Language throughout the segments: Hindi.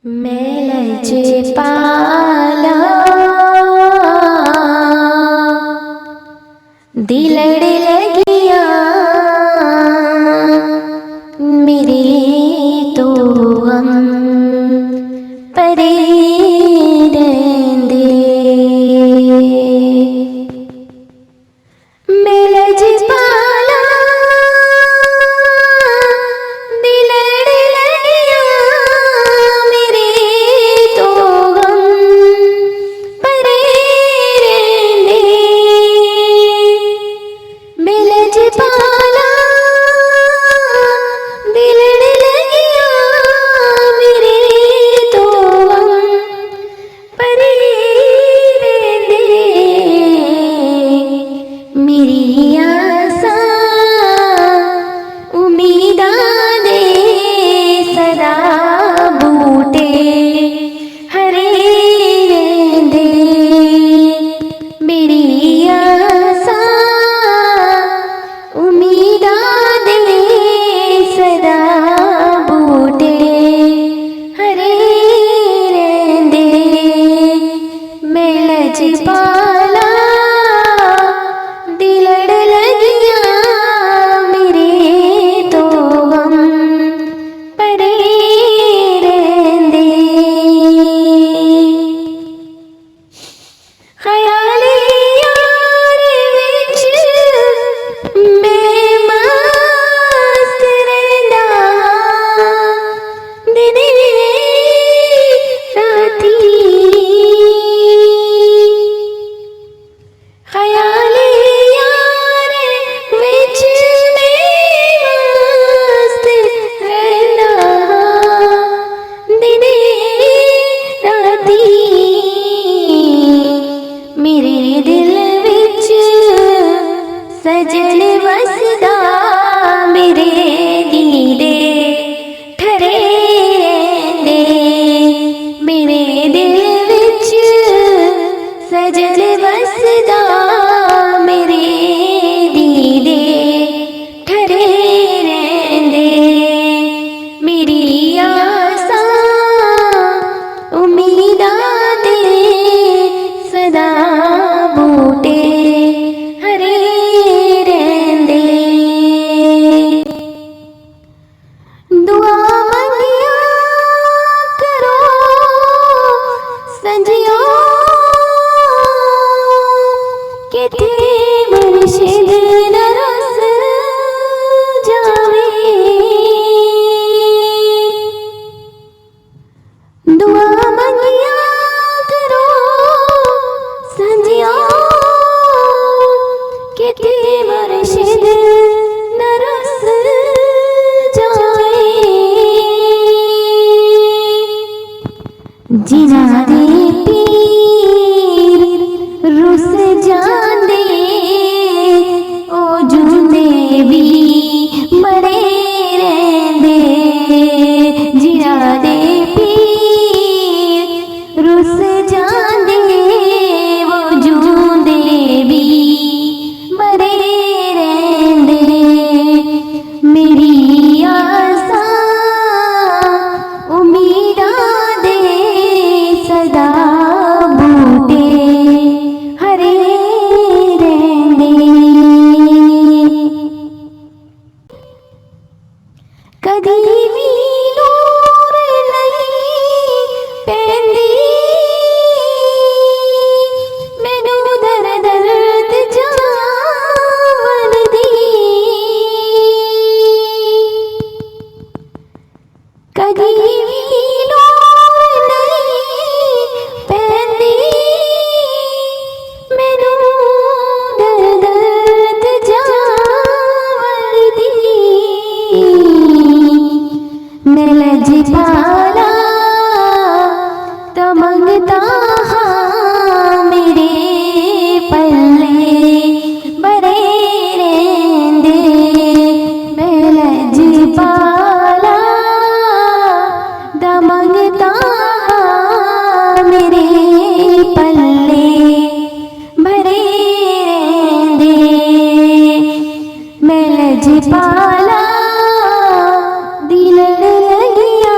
मैं लज पाला दिलड़ लगिया मेरे तो हम परे रहंदे। मैं लज पाला दिलड़ लगिया मेरे तो हम परे रहंदे। मैं लज पाला दिलड़ लगिया मेरे तो हम परे रहंदे। मेरी आसा उम्मीदां दे सदा बूटे हरे रहंदे। मेरी आसा उम्मीदां दे सदा बूटे हरे रहंदे। मैं लज पाला दिलड़ लगिया मेरे तो हम परे रहंदे। ख्याले यार विच मैं मस्त रहिंदा दिने राती। ख्याले यार विच मैं मस्त रहिंदा दिने राती। मेरे दिल विच सजन वसदा मेरे दीदे ठरे रहंदे। मेरे दिल विच सजन वसदा मेरे दीदे ठरे रहंदे। मेरी आसा उम्मीदां दे सदा बूटे हरे रहंदे। दुआ मंगिया करो संजियो किथे मुर्शिद नरस जावे। दुआ मंगिया करो संजियो किथे मुर्शिद नरस जाए। जिन्हां दे पीर रुस जांदे ओ जूंदे भी मरे रहंदे। जिन्हां दे पीर रुस जांदे वो जूंदे भी मरे रहंदे। मेरी आसा उम्मीदां दे सदा बूटे हरे रहंदे। कदी भी नूर नहीं पैंदी मैनू दर दर्द जावन दी। कदी भी नूर नहीं पैंदी मैनू दर दर्द जावन दी। मैं लज पाला तो मंगता हाँ मेरे पल्ले बरे रहंदे। मैं लज पाला तो मंगता हाँ मेरे पल्ले भरे रहंदे। मैं लज पाला दिलड़ लगिया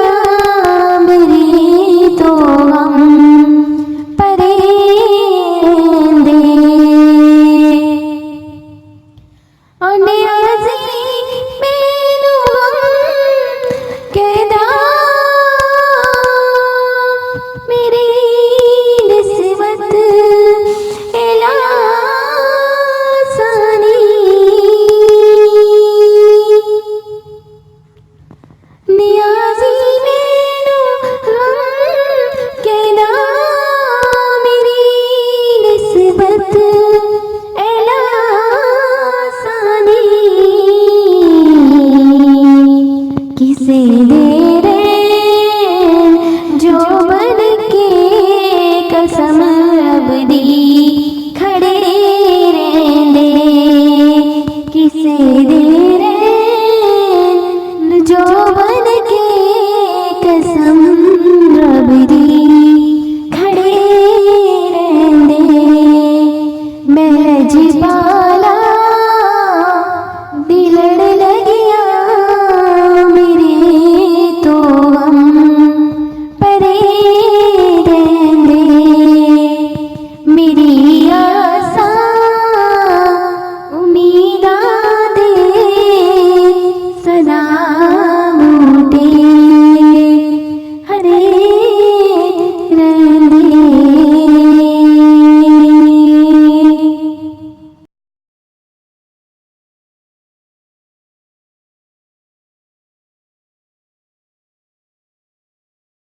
मेरे